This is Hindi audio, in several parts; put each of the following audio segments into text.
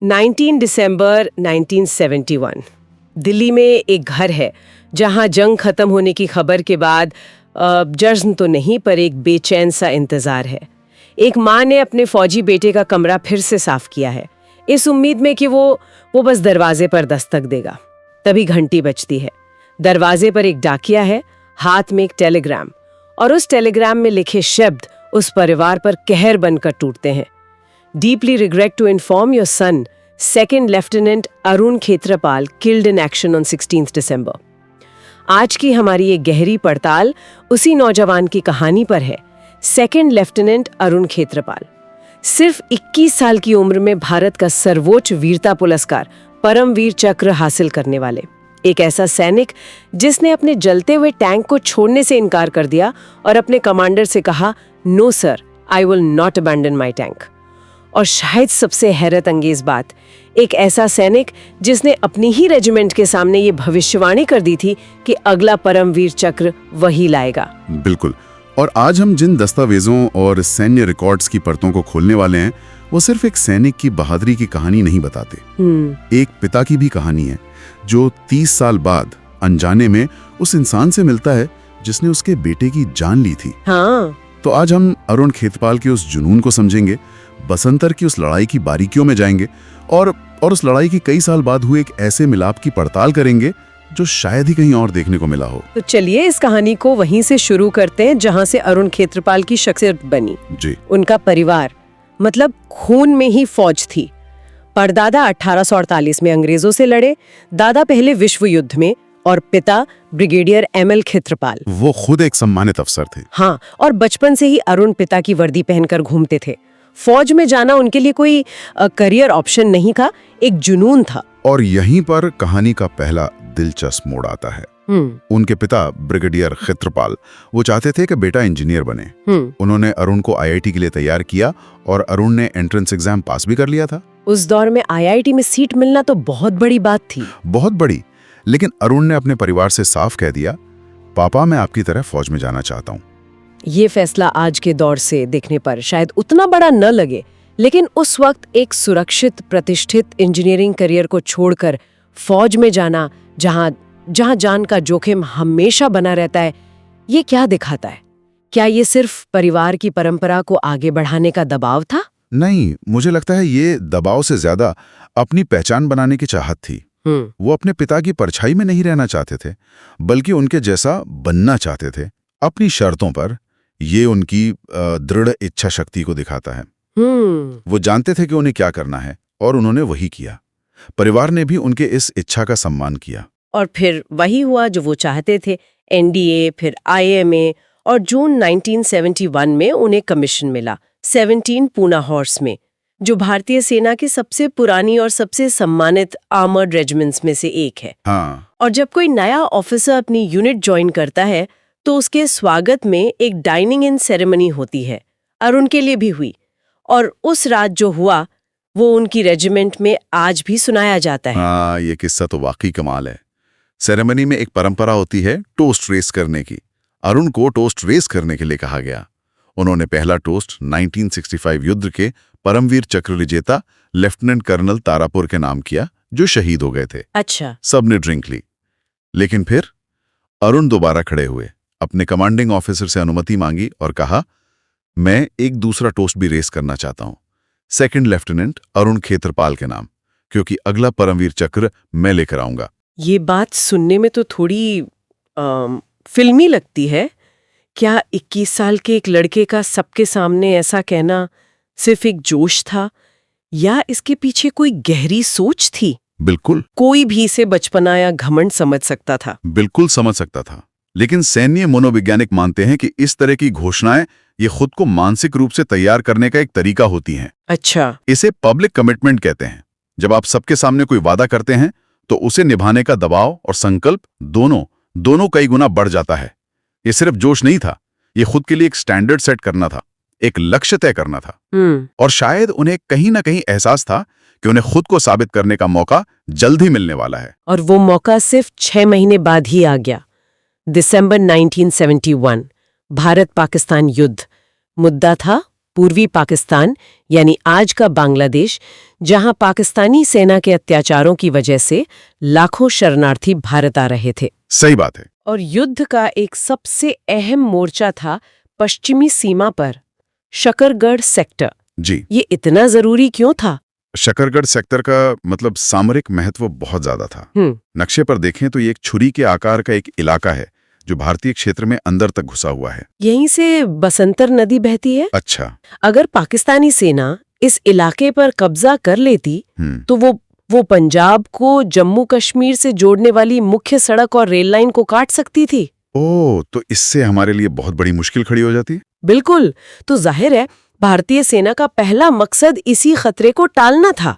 19 दिसंबर 1971 दिल्ली में एक घर है जहां जंग खत्म होने की खबर के बाद जश्न तो नहीं पर एक बेचैन सा इंतजार है। एक माँ ने अपने फौजी बेटे का कमरा फिर से साफ किया है, इस उम्मीद में कि वो बस दरवाजे पर दस्तक देगा। तभी घंटी बजती है। दरवाजे पर एक डाकिया है, हाथ में एक टेलीग्राम, और उस टेलीग्राम में लिखे शब्द उस परिवार पर कहर बनकर टूटते हैं। Deeply regret to inform your son, Second Lieutenant Arun Khetrapal, killed in action on 16th December. आज की हमारी ये गहरी पड़ताल उसी नौजवान की कहानी पर है। सेकंड लेफ्टिनेंट अरुण खेत्रपाल सिर्फ 21 साल की उम्र में भारत का सर्वोच्च वीरता पुरस्कार परमवीर चक्र हासिल करने वाले एक ऐसा सैनिक जिसने अपने जलते हुए टैंक को छोड़ने से इनकार कर दिया और अपने कमांडर से कहा, no sir, I will not abandon my tank. और शायद सबसे हैरत अंगेज बात, एक ऐसा सैनिक जिसने अपनी ही रेजिमेंट के सामने ये भविष्यवाणी कर दी थी कि अगला परमवीर चक्र वही लाएगा। बिल्कुल। और आज हम जिन दस्तावेजों और सैन्य रिकॉर्ड्स की परतों को खोलने वाले हैं, वो सिर्फ एक सैनिक की बहादुरी की कहानी नहीं बताते। एक पिता की भी कहानी है जो 30 साल बाद अनजाने में उस इंसान से मिलता है जिसने उसके बेटे की जान ली थी। हाँ। तो आज हम अरुण खेत्रपाल के उस जुनून को समझेंगे, बसंतर की उस लड़ाई की बारीकियों में जाएंगे और उस लड़ाई की कई साल बाद हुए एक ऐसे मिलाप की पड़ताल करेंगे जो शायद ही कहीं और देखने को मिला हो। तो चलिए इस कहानी को वहीं से शुरू करते हैं जहां से अरुण खेत्रपाल की शख्सियत बनी। जी। उनका परिवार, मतलब खून में ही फौज थी। परदादा 1848 में अंग्रेजों से लड़े, दादा पहले विश्व युद्ध में, और पिता ब्रिगेडियर एमएल खेत्रपाल। वो खुद एक सम्मानित अफसर थे। हाँ, और बचपन से ही अरुण पिता की वर्दी पहनकर घूमते थे। फौज में जाना उनके लिए कोई करियर ऑप्शन नहीं था, एक जुनून था। और यहीं पर कहानी का पहला दिलचस्प मोड़ आता है। उनके पिता ब्रिगेडियर खेत्रपाल वो चाहते थे कि बेटा इंजीनियर बने। उन्होंने अरुण को आईआईटी के लिए तैयार किया और अरुण ने एंट्रेंस एग्जाम पास भी कर लिया था। उस दौर में आईआईटी में सीट मिलना तो बहुत बड़ी बात थी। बहुत बड़ी। लेकिन अरुण ने अपने परिवार से साफ कह दिया, पापा मैं आपकी तरह फौज में जाना चाहता हूँ। ये फैसला आज के दौर से देखने पर शायद उतना बड़ा न लगे, लेकिन उस वक्त एक सुरक्षित प्रतिष्ठित इंजीनियरिंग करियर को छोड़कर फौज में जाना, जहां जान का जोखिम हमेशा बना रहता है, ये क्या दिखाता है? क्या ये सिर्फ परिवार की परंपरा को आगे बढ़ाने का दबाव था? नहीं, मुझे लगता है ये दबाव से ज्यादा अपनी पहचान बनाने की चाहत थी। वो अपने पिता की परछाई में नहीं रहना चाहते थे, बल्कि उनके जैसा बनना चाहते थे, अपनी शर्तों पर। ये उनकी दृढ़ इच्छा शक्ति को दिखाता है। वो जानते थे कि उन्हें क्या करना है और उन्होंने वही किया। परिवार ने भी उनके इस इच्छा का सम्मान किया। और फिर वही हुआ जो वो चाहते थे। एनडीए, फिर आईएमए, और जून 1971 में उन्हें कमीशन मिला 17 पूना हॉर्स में, जो भारतीय सेना की सबसे पुरानी और सबसे सम्मानित आर्मर्ड रेजिमेंट्स में से एक है। हाँ। और जब कोई नया ऑफिसर अपनी यूनिट ज्वाइन करता है तो उसके स्वागत में एक डाइनिंग इन सेरेमनी होती है। अरुण के लिए भी हुई, और उस रात जो हुआ वो उनकी रेजिमेंट में आज भी सुनाया जाता है। हाँ, ये किस्सा तो वाकई कमाल है। सेरेमनी में एक परंपरा होती है टोस्ट रेस करने की। अरुण को टोस्ट रेस करने के लिए कहा गया। उन्होंने पहला टोस्ट 1965 युद्ध के परमवीर चक्र विजेता लेफ्टिनेंट कर्नल तारापुर के नाम किया, जो शहीद हो गए थे। अच्छा। सबने ड्रिंक ली, लेकिन फिर अरुण दोबारा खड़े हुए, अपने कमांडिंग ऑफिसर से अनुमति मांगी और कहा, मैं एक दूसरा टोस्ट भी रेस करना चाहता हूं, सेकंड लेफ्टिनेंट अरुण खेत्रपाल के नाम, क्योंकि अगला परमवीर चक्र मैं लेकर आऊंगा। ये बात सुनने में तो थोड़ी फिल्मी लगती है। क्या 21 साल के एक लड़के का सबके सामने ऐसा कहना सिर्फ एक जोश था, या इसके पीछे कोई गहरी सोच थी? बिल्कुल। कोई भी इसे बचपना या घमंड समझ सकता था। बिल्कुल समझ सकता था, लेकिन सैन्य मनोवैज्ञानिक मानते हैं कि इस तरह की घोषणाएं ये खुद को मानसिक रूप से तैयार करने का एक तरीका होती हैं। अच्छा। इसे पब्लिक कमिटमेंट कहते हैं। जब आप सबके सामने कोई वादा करते हैं तो उसे निभाने का दबाव और संकल्प दोनों कई गुना बढ़ जाता है। ये सिर्फ जोश नहीं था, ये खुद के लिए एक स्टैंडर्ड सेट करना था, एक लक्ष्य तय करना था। और शायद उन्हें कहीं ना कहीं एहसास था कि उन्हें खुद को साबित करने का मौका जल्द ही मिलने वाला है। और वो मौका सिर्फ 6 महीने बाद ही आ गया। दिसंबर 1971, भारत पाकिस्तान युद्ध। मुद्दा था पूर्वी पाकिस्तान यानी आज का बांग्लादेश, जहां पाकिस्तानी सेना के अत्याचारों की वजह से लाखों शरणार्थी भारत आ रहे थे। सही बात है। और युद्ध का एक सबसे अहम मोर्चा था पश्चिमी सीमा पर शकरगढ़ सेक्टर। जी, ये इतना जरूरी क्यों था? शकरगढ़ सेक्टर का मतलब सामरिक महत्व बहुत ज्यादा था। नक्शे पर देखें तो ये एक छुरी के आकार का एक इलाका है जो भारतीय क्षेत्र में अंदर तक घुसा हुआ है। यहीं से बसंतर नदी बहती है। अच्छा। अगर पाकिस्तानी सेना इस इलाके पर कब्जा कर लेती तो वो पंजाब को जम्मू कश्मीर से जोड़ने वाली मुख्य सड़क और रेल लाइन को काट सकती थी। ओह, तो इससे हमारे लिए बहुत बड़ी मुश्किल खड़ी हो जाती। बिल्कुल। तो जाहिर है भारतीय सेना का पहला मकसद इसी खतरे को टालना था।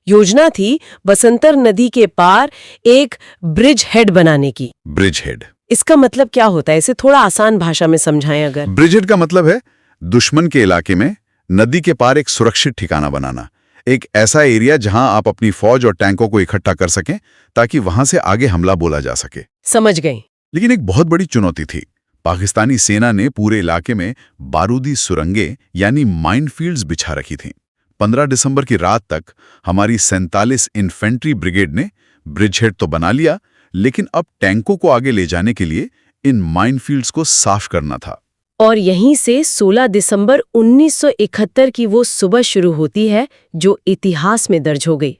योजना थी बसंतर नदी के पार एक ब्रिज हेड बनाने की। ब्रिज हेड, इसका मतलब क्या होता है? इसे थोड़ा आसान भाषा में समझाएं अगर। ब्रिज हेड का मतलब है दुश्मन के इलाके में नदी के पार एक सुरक्षित ठिकाना बनाना, एक ऐसा एरिया जहां आप अपनी फौज और टैंकों को इकट्ठा कर सकें ताकि वहां से आगे हमला बोला जा सके। समझ गई। लेकिन एक बहुत बड़ी चुनौती थी। पाकिस्तानी सेना ने पूरे इलाके में बारूदी सुरंगें यानी माइनफील्ड्स बिछा रखी थीं। 15 दिसंबर की रात तक हमारी 47 इन्फेंट्री ब्रिगेड ने ब्रिज हेड तो बना लिया, लेकिन अब टैंकों को आगे ले जाने के लिए इन माइनफील्ड्स को साफ करना था। और यहीं से 16 दिसंबर 1971 की वो सुबह शुरू होती है जो इतिहास में दर्ज हो गई।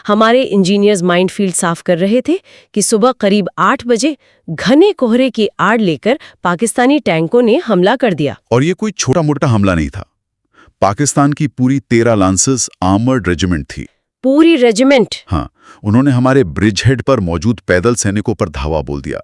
हमारे इंजीनियर्स माइनफील्ड साफ कर रहे थे कि सुबह करीब 8 बजे घने कोहरे की आड़ लेकर पाकिस्तानी टैंकों ने हमला कर दिया। और ये कोई छोटा मोटा हमला नहीं था। पाकिस्तान की पूरी 13 लांसर्स आर्मर्ड रेजिमेंट थी। पूरी रेजिमेंट? हाँ, उन्होंने हमारे ब्रिज हेड पर मौजूद पैदल सैनिकों पर धावा बोल दिया।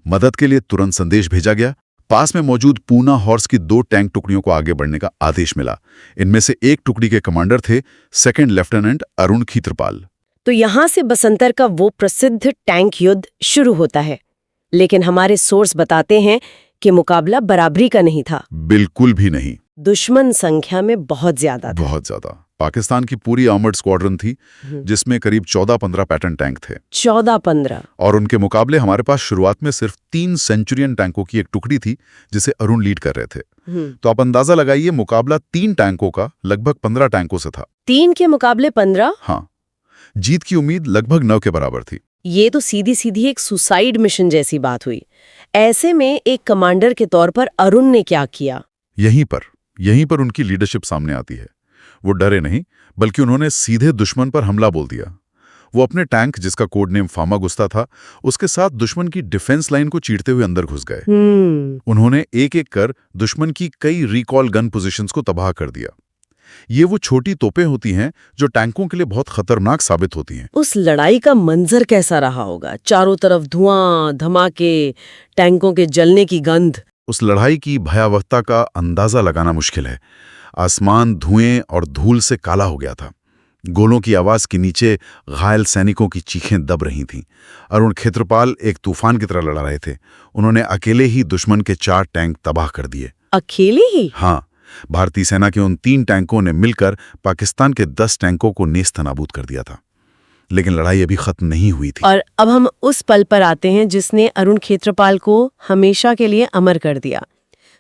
मदद के लिए तुरंत संदेश भेजा गया। पास में मौजूद पूना हॉर्स की 2 टैंक टुकड़ियों को आगे बढ़ने का आदेश मिला। इनमें से एक टुकड़ी के कमांडर थे सेकंड लेफ्टिनेंट अरुण खीत्रपाल। तो यहां से बसंतर का वो प्रसिद्ध टैंक युद्ध शुरू होता है। लेकिन हमारे सोर्स बताते हैं कि मुकाबला बराबरी का नहीं था। बिल्कुल भी नहीं। दुश्मन संख्या में बहुत ज्यादा था। बहुत ज्यादा। पाकिस्तान की पूरी आर्मर्ड स्क्वाड्रन थी जिसमें करीब 14-15 पैटर्न टैंक थे। 14-15? और उनके मुकाबले हमारे पास शुरुआत में सिर्फ 3 सेंचुरियन टैंकों की एक टुकड़ी थी जिसे अरुण लीड कर रहे थे। तो आप अंदाजा लगाइए, मुकाबला 3 टैंकों का लगभग 15 टैंकों से था। 3 के मुकाबले 15? हाँ। जीत की उम्मीद लगभग 9 के बराबर थी। ये तो सीधी सीधी एक सुसाइड मिशन जैसी बात हुई। ऐसे में एक कमांडर के तौर पर अरुण ने क्या किया? यहीं पर उनकी लीडरशिप सामने आती है। वो डरे नहीं, बल्कि उन्होंने सीधे दुश्मन पर हमला बोल दिया। वो अपने टैंक, जिसका कोड नेम फामागुस्ता था, उसके साथ दुश्मन की डिफेंस लाइन को चीरते हुए अंदर घुस गए। उन्होंने एक-एक कर दुश्मन की कई रिकॉल गन पोजीशंस को तबाह कर दिया। ये वो छोटी तोपें होती हैं जो टैंकों के लिए बहुत खतरनाक साबित होती हैं। उस लड़ाई का मंजर कैसा रहा होगा? चारों तरफ धुआं, धमाके, टैंकों के जलने की गंध। उस लड़ाई की भयावहता का अंदाजा लगाना मुश्किल है। आसमान धुएं और धूल से काला हो गया था। गोलों की आवाज के नीचे घायल सैनिकों की चीखें दब रही थीं। अरुण खीत्रपाल एक तूफान की तरह लड़ा रहे थे। उन्होंने अकेले ही दुश्मन के 4 टैंक तबाह कर दिए। अकेले ही? हाँ। भारतीय सेना के उन 3 टैंकों ने मिलकर पाकिस्तान के 10 टैंकों को नेस्तनाबूद कर दिया था। लेकिन लड़ाई अभी खत्म नहीं हुई थी। और अब हम उस पल पर आते हैं जिसने अरुण खीत्रपाल को हमेशा के लिए अमर कर दिया।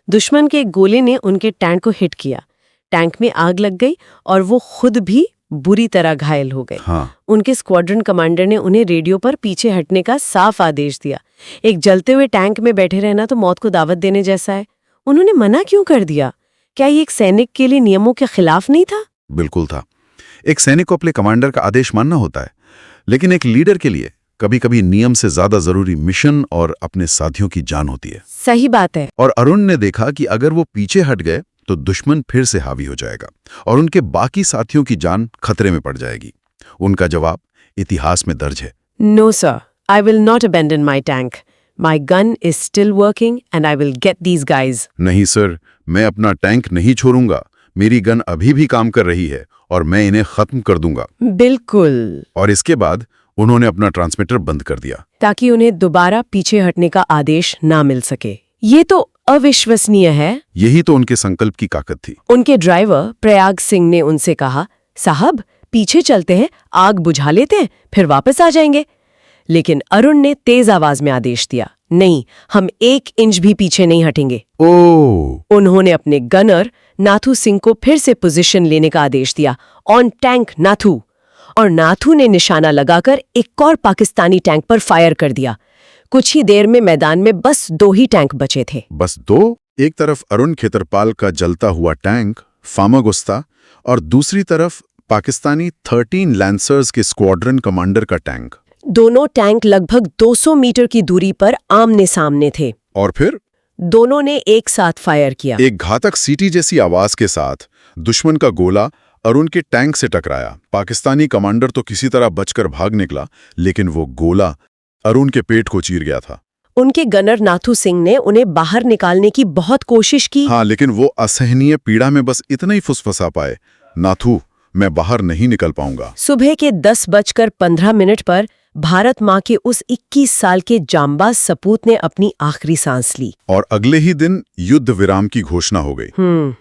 दुश्मन के गोले ने उनके टैंक को हिट किया, टैंक में आग लग गई और वो खुद भी बुरी तरह घायल हो गए। हाँ। उनके स्क्वाड्रन कमांडर ने उन्हें रेडियो पर पीछे हटने का साफ आदेश दिया। एक जलते हुए टैंक में बैठे रहना तो मौत को दावत देने जैसा है। उन्होंने मना क्यों कर दिया? क्या ये एक सैनिक के लिए नियमों के खिलाफ नहीं था? बिल्कुल था। एक सैनिक को अपने कमांडर का आदेश मानना होता है, लेकिन एक लीडर के लिए कभी कभी नियम से ज्यादा जरूरी मिशन और अपने साथियों की जान होती है। सही बात है। और अरुण ने देखा कि अगर वो पीछे हट गए तो दुश्मन फिर से हावी हो जाएगा और उनके बाकी साथियों की जान खतरे में पड़ जाएगी। उनका जवाब इतिहास में दर्ज है। No sir, I will not abandon my tank. My gun is still working and I will get these guys. नहीं सर, मैं अपना टैंक नहीं छोड़ूंगा। मेरी गन अभी भी काम कर रही है और मैं इन्हें खत्म कर दूंगा। बिल्कुल। और इसके बाद उन्होंने अपना ट्रांसमीटर बंद कर दिया ताकि उन्हें दोबारा पीछे हटने का आदेश ना मिल सके। ये तो अविश्वसनीय है। यही तो उनके संकल्प की ताकत थी। उनके ड्राइवर प्रयाग सिंह ने उनसे कहा, साहब पीछे चलते हैं, आग बुझा लेते हैं, फिर वापस आ जाएंगे। लेकिन अरुण ने तेज आवाज में आदेश दिया, नहीं, हम 1 इंच भी पीछे नहीं हटेंगे। ओह! उन्होंने अपने गनर नाथू सिंह को फिर से पोजीशन लेने का आदेश दिया, ऑन टैंक नाथू। और नाथू ने निशाना लगाकर एक और पाकिस्तानी टैंक पर फायर कर दिया। कुछ ही देर में मैदान में बस 2 ही टैंक बचे थे। बस 2? एक तरफ अरुण खेतरपाल का जलता हुआ टैंक फामागुस्ता और दूसरी तरफ पाकिस्तानी 13 लैंसर्स के स्क्वाड्रन कमांडर का टैंक। दोनों टैंक लगभग 200 मीटर की दूरी पर आमने सामने थे। और फिर दोनों ने एक साथ फायर किया। एक घातक सीटी जैसी आवाज के साथ दुश्मन का गोला अरुण के टैंक से टकराया। पाकिस्तानी कमांडर तो किसी तरह बचकर भाग निकला, लेकिन वो गोला अरुण के पेट को चीर गया था। उनके गनर नाथू सिंह ने उन्हें बाहर निकालने की बहुत कोशिश की। हाँ, लेकिन वो असहनीय पीड़ा में बस इतना ही फुसफुसा पाए, नाथू, मैं बाहर नहीं निकल पाऊंगा। सुबह के 10:15 पर भारत माँ के उस 21 साल के जांबाज सपूत ने अपनी आखिरी सांस ली। और अगले ही दिन युद्ध विराम की घोषणा हो गई।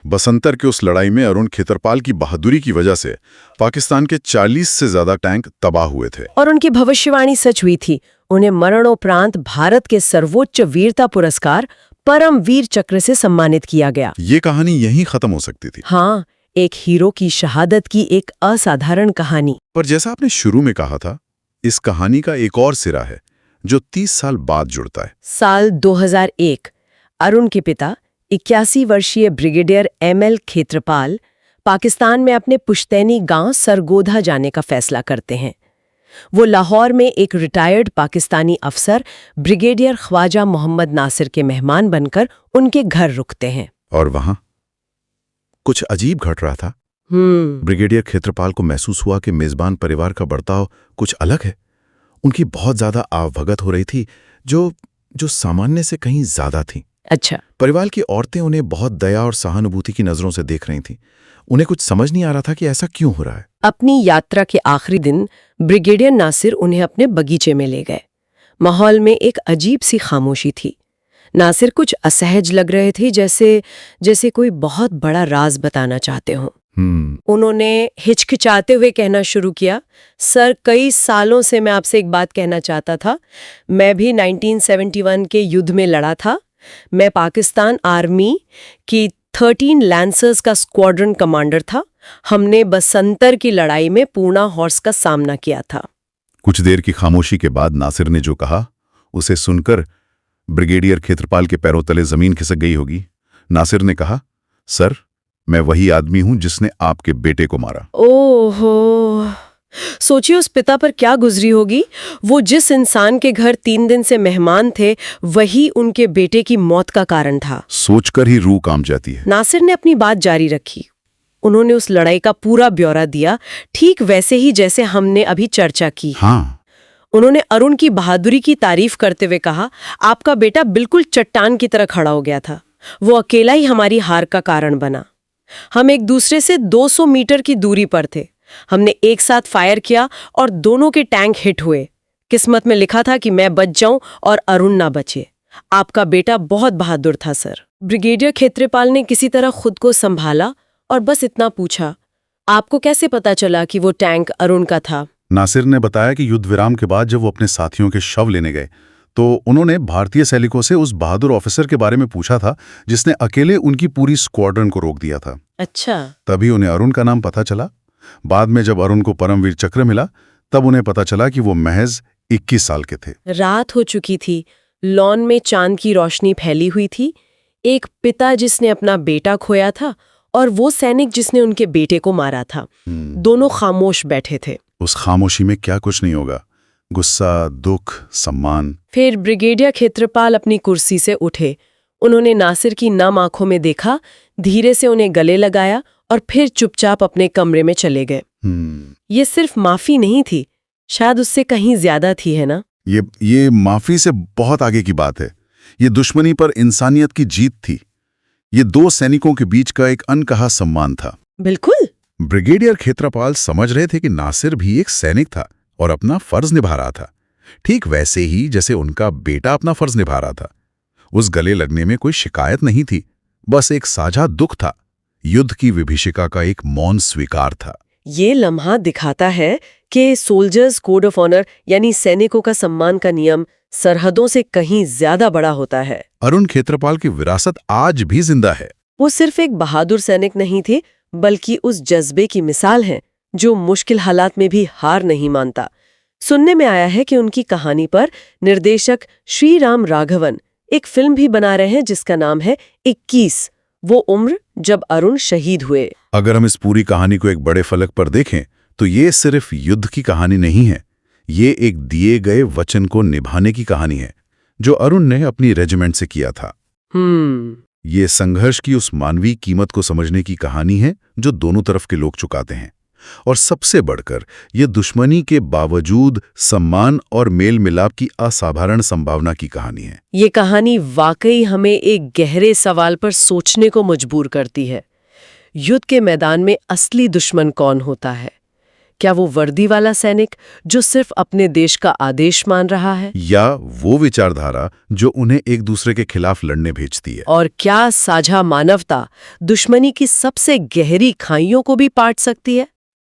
बसंतर के उस लड़ाई में अरुण खेतरपाल की बहादुरी की वजह से पाकिस्तान के 40 से ज्यादा टैंक तबाह हुए थे। और उनकी भविष्यवाणी सच हुई थी। उन्हें मरणोपरांत भारत के सर्वोच्च वीरता पुरस्कार परम वीर चक्र से सम्मानित किया गया। ये कहानी यहीं खत्म हो सकती थी। हाँ, एक हीरो की शहादत की एक असाधारण कहानी। पर जैसा आपने शुरू में कहा था, इस कहानी का एक और सिरा है जो 30 साल बाद जुड़ता है। साल 2001 अरुण के पिता 81 वर्षीय ब्रिगेडियर ML खेत्रपाल पाकिस्तान में अपने पुश्तैनी गांव सरगोधा जाने का फैसला करते हैं। वो लाहौर में एक रिटायर्ड पाकिस्तानी अफसर ब्रिगेडियर ख्वाजा मोहम्मद नासिर के मेहमान बनकर उनके घर रुकते हैं। और वहां कुछ अजीब घट रहा था। ब्रिगेडियर खेत्रपाल को महसूस हुआ कि मेजबान परिवार का बर्ताव कुछ अलग है। उनकी बहुत ज्यादा आवभगत हो रही थी, जो सामान्य से कहीं ज्यादा थी। अच्छा। परिवार की औरतें उन्हें बहुत दया और सहानुभूति की नजरों से देख रही थीं। उन्हें कुछ समझ नहीं आ रहा था कि ऐसा क्यों हो रहा है। अपनी यात्रा के आखिरी दिन ब्रिगेडियर नासिर उन्हें अपने बगीचे में ले गए। माहौल में एक अजीब सी खामोशी थी। नासिर कुछ असहज लग रहे थे, जैसे कोई बहुत बड़ा राज बताना चाहते हों। उन्होंने हिचकिचाते हुए कहना शुरू किया, सर, कई सालों से मैं आपसे एक बात कहना चाहता था। मैं भी 1971 के युद्ध में लड़ा था। मैं पाकिस्तान आर्मी की 13 लैंसर्स का स्क्वाड्रन कमांडर था। हमने बसंतर की लड़ाई में पूर्णा हॉर्स का सामना किया था। कुछ देर की खामोशी के बाद नासिर ने जो कहा, उसे सुनकर ब्रिगेडियर खेत्रपाल के पैरों तले जमीन खिसक गई होगी। नासिर ने कहा, सर, मैं वही आदमी हूं जिसने आपके बेटे को मारा। ओहो, सोचिए उस पिता पर क्या गुजरी होगी। वो जिस इंसान के घर 3 दिन से मेहमान थे, वही उनके बेटे की मौत का कारण था। सोचकर ही रूह कांप जाती है। नासिर ने अपनी बात जारी रखी। उन्होंने उस लड़ाई का पूरा ब्यौरा दिया, ठीक वैसे ही जैसे हमने अभी चर्चा की। हाँ। उन्होंने अरुण की बहादुरी की तारीफ करते हुए कहा, आपका बेटा बिल्कुल चट्टान की तरह खड़ा हो गया था। वो अकेला ही हमारी हार का कारण बना। हम एक दूसरे से 200 मीटर की दूरी पर थे। हमने एक साथ फायर किया और दोनों के टैंक हिट हुए। किस्मत में लिखा था कि मैं बच जाऊं और अरुण ना बचे। आपका बेटा बहुत बहादुर था, सर। ब्रिगेडियर खेत्रपाल ने किसी तरह खुद को संभाला और बस इतना पूछा, आपको कैसे पता चला कि वो टैंक अरुण का था? नासिर ने बताया कि युद्ध विराम के बाद जब वो अपने साथियों के शव लेने गए, तो उन्होंने भारतीय सैनिकों से उस बहादुर ऑफिसर के बारे में पूछा था जिसने अकेले उनकी पूरी स्क्वाड्रन को रोक दिया था। अच्छा। तभी उन्हें अरुण का नाम पता चला। बाद में जब अरुण को परमवीर चक्र मिला, तब उन्हें पता चला कि वो महज 21 साल के थे। रात हो चुकी थी। लॉन में चांद की रोशनी फैली हुई थी। एक पिता जिसने अपना बेटा खोया था और वो सैनिक जिसने उनके बेटे को मारा था। दोनों खामोश बैठे थे। उस खामोशी में क्या कुछ नहीं होगा, गुस्सा, दुख, सम्मान। फिर ब्रिगेडियर खेत्रपाल अपनी कुर्सी से उठे। उन्होंने नासिर की नम आंखों में देखा, धीरे से उन्हें गले लगाया और फिर चुपचाप अपने कमरे में चले गए। ये सिर्फ माफी नहीं थी, शायद उससे कहीं ज्यादा थी, है ना? ये माफी से बहुत आगे की बात है। ये दुश्मनी पर इंसानियत की जीत थी। ये 2 सैनिकों के बीच का एक अनकहा सम्मान था। बिल्कुल। ब्रिगेडियर खेत्रपाल समझ रहे थे कि नासिर भी एक सैनिक था और अपना फर्ज निभा रहा था, ठीक वैसे ही जैसे उनका बेटा अपना फर्ज निभा रहा था। उस गले लगने में कोई शिकायत नहीं थी, बस एक साझा दुख था। युद्ध की विभीषिका का एक मौन स्वीकार था। ये लम्हा दिखाता है कि सोल्जर्स कोड ऑफ ऑनर यानी सैनिकों का सम्मान का नियम सरहदों से कहीं ज्यादा बड़ा होता है। अरुण खेत्रपाल की विरासत आज भी जिंदा है। वो सिर्फ एक बहादुर सैनिक नहीं थे, बल्कि उस जज्बे की मिसाल हैं जो मुश्किल हालात में भी हार नहीं मानता। सुनने में आया है कि उनकी कहानी पर निर्देशक श्री राम राघवन एक फिल्म भी बना रहे हैं जिसका नाम है 21, वो उम्र जब अरुण शहीद हुए। अगर हम इस पूरी कहानी को एक बड़े फलक पर देखें तो ये सिर्फ युद्ध की कहानी नहीं है, ये एक दिए गए वचन को निभाने की कहानी है जो अरुण ने अपनी रेजिमेंट से किया था। ये संघर्ष की उस मानवीय कीमत को समझने की कहानी है जो दोनों तरफ के लोग चुकाते हैं, और सबसे बढ़कर ये दुश्मनी के बावजूद सम्मान और मेल मिलाप की असाधारण संभावना की कहानी है। ये कहानी वाकई हमें एक गहरे सवाल पर सोचने को मजबूर करती है। युद्ध के मैदान में असली दुश्मन कौन होता है? क्या वो वर्दी वाला सैनिक जो सिर्फ अपने देश का आदेश मान रहा है, या वो विचारधारा जो उन्हें एक दूसरे के खिलाफ लड़ने भेजती है? और क्या साझा मानवता दुश्मनी की सबसे गहरी खाइयों को भी पाट सकती है?